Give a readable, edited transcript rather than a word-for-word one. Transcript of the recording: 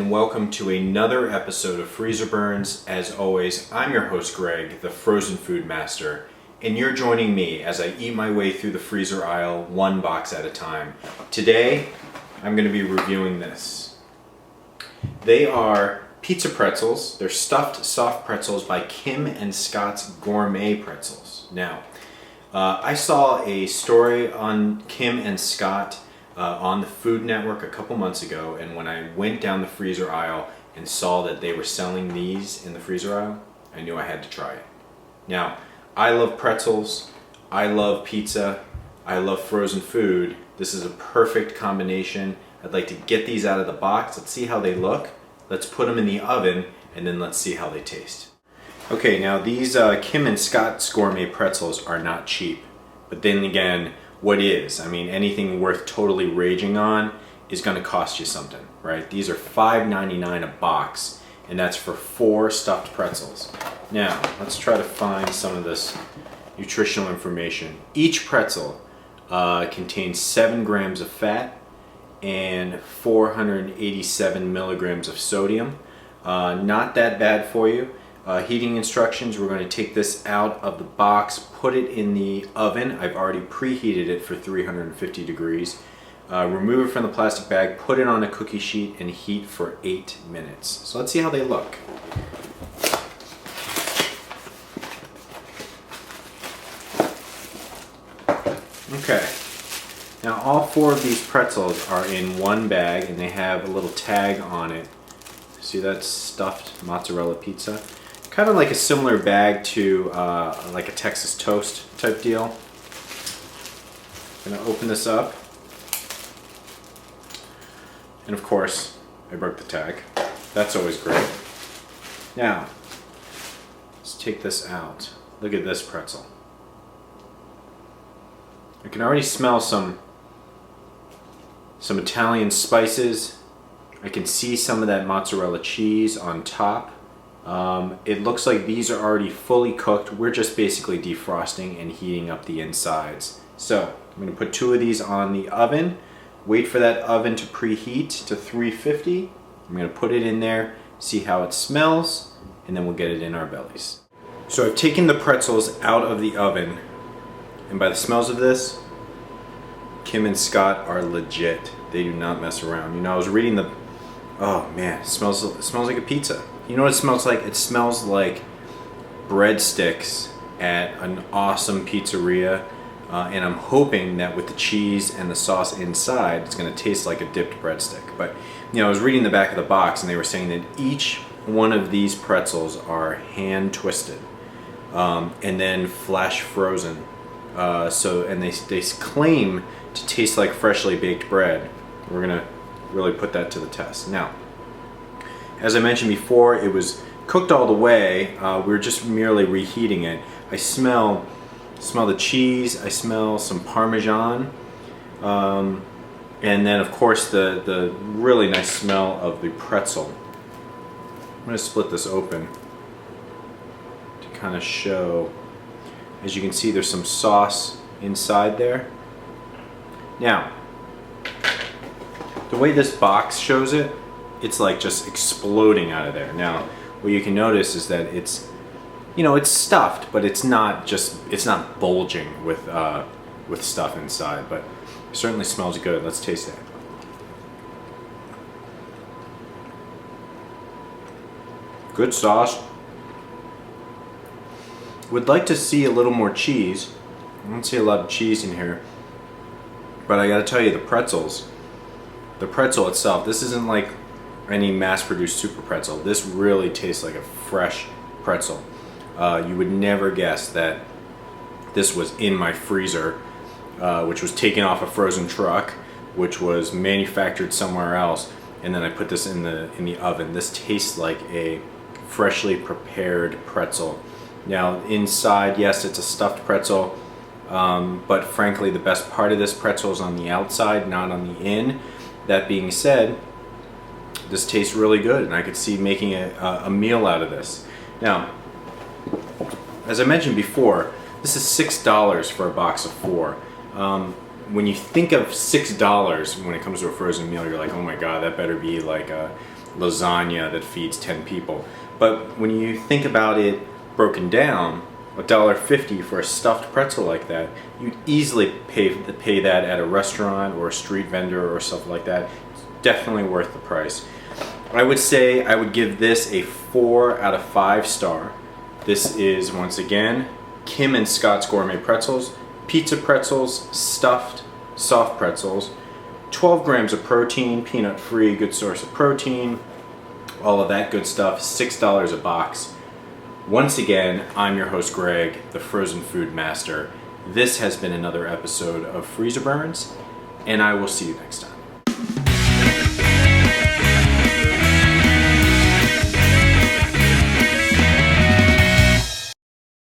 and welcome to another episode of Freezer Burns. As always, I'm your host Greg, the frozen food master, and you're joining me as I eat my way through the freezer aisle one box at a time. Today, I'm going to be reviewing this. They are pizza pretzels. They're stuffed soft pretzels by Kim and Scott's Gourmet Pretzels. Now, I saw a story on Kim and Scott on the Food Network a couple months ago, and when I went down the freezer aisle and saw that they were selling these in the freezer aisle, I knew I had to try it. Now, I love pretzels, I love pizza, I love frozen food. This is a perfect combination. I'd like to get these out of the box. Let's see how they look. Let's put them in the oven, and then let's see how they taste. Okay, now these Kim and Scott's Gourmet Pretzels are not cheap, but then again, what is? I mean, anything worth totally raging on is going to cost you something, right? These are $5.99 a box, and that's for 4 stuffed pretzels. Now, let's try to find some of this nutritional information. Each pretzel contains 7 grams of fat and 487 milligrams of sodium. Not that bad for you. Heating instructions, we're going to take this out of the box, put it in the oven. I've already preheated it for 350 degrees. Remove it from the plastic bag, put it on a cookie sheet, and heat for 8 minutes. So let's see how they look. Okay, now all 4 of these pretzels are in one bag, and they have a little tag on it. See that stuffed mozzarella pizza? Kind of like a similar bag to like a Texas toast type deal. I'm gonna open this up, and of course I broke the tag. That's always great. Now let's take this out. Look at this pretzel. I can already smell some Italian spices. I can see some of that mozzarella cheese on top. It looks like these are already fully cooked. We're just basically defrosting and heating up the insides. So I'm going to put 2 of these on the oven, wait for that oven to preheat to 350. I'm going to put it in there, see how it smells, and then we'll get it in our bellies. So I've taken the pretzels out of the oven, and by the smells of this, Kim and Scott are legit. They do not mess around. You know, I was reading the, oh man, it smells like a pizza. You know what it smells like? It smells like breadsticks at an awesome pizzeria, and I'm hoping that with the cheese and the sauce inside, it's going to taste like a dipped breadstick. But you know, I was reading the back of the box, and they were saying that each one of these pretzels are hand twisted and then flash frozen. And they claim to taste like freshly baked bread. We're gonna really put that to the test. Now, as I mentioned before, it was cooked all the way. We're just merely reheating it. I smell the cheese. I smell some Parmesan, and then of course the really nice smell of the pretzel. I'm gonna split this open to kind of show. As you can see, there's some sauce inside there. Now, the way this box shows it, it's like just exploding out of there. Now, what you can notice is that it's, you know, it's stuffed, but it's not bulging with stuff inside. But it certainly smells good. Let's taste it. Good sauce. Would like to see a little more cheese. I don't see a lot of cheese in here, but I gotta tell you, the pretzel itself, this isn't like any mass-produced super pretzel. This really tastes like a fresh pretzel. You would never guess that this was in my freezer, which was taken off a frozen truck, which was manufactured somewhere else, and then I put this in the oven. This tastes like a freshly prepared pretzel. Now inside, yes, it's a stuffed pretzel, but frankly the best part of this pretzel is on the outside, not on the in. That being said, this tastes really good, and I could see making a meal out of this. Now, as I mentioned before, this is $6 for a box of 4. When you think of $6 when it comes to a frozen meal, you're like, oh my god, that better be like a lasagna that feeds 10 people. But when you think about it broken down, $1.50 for a stuffed pretzel like that, you'd easily pay that at a restaurant or a street vendor or something like that. It's definitely worth the price. I would say I would give this a 4 out of 5 star. This is, once again, Kim and Scott's Gourmet Pretzels, pizza pretzels, stuffed, soft pretzels, 12 grams of protein, peanut free, good source of protein, all of that good stuff, $6 a box. Once again, I'm your host Greg, the frozen food master. This has been another episode of Freezer Burns, and I will see you next time.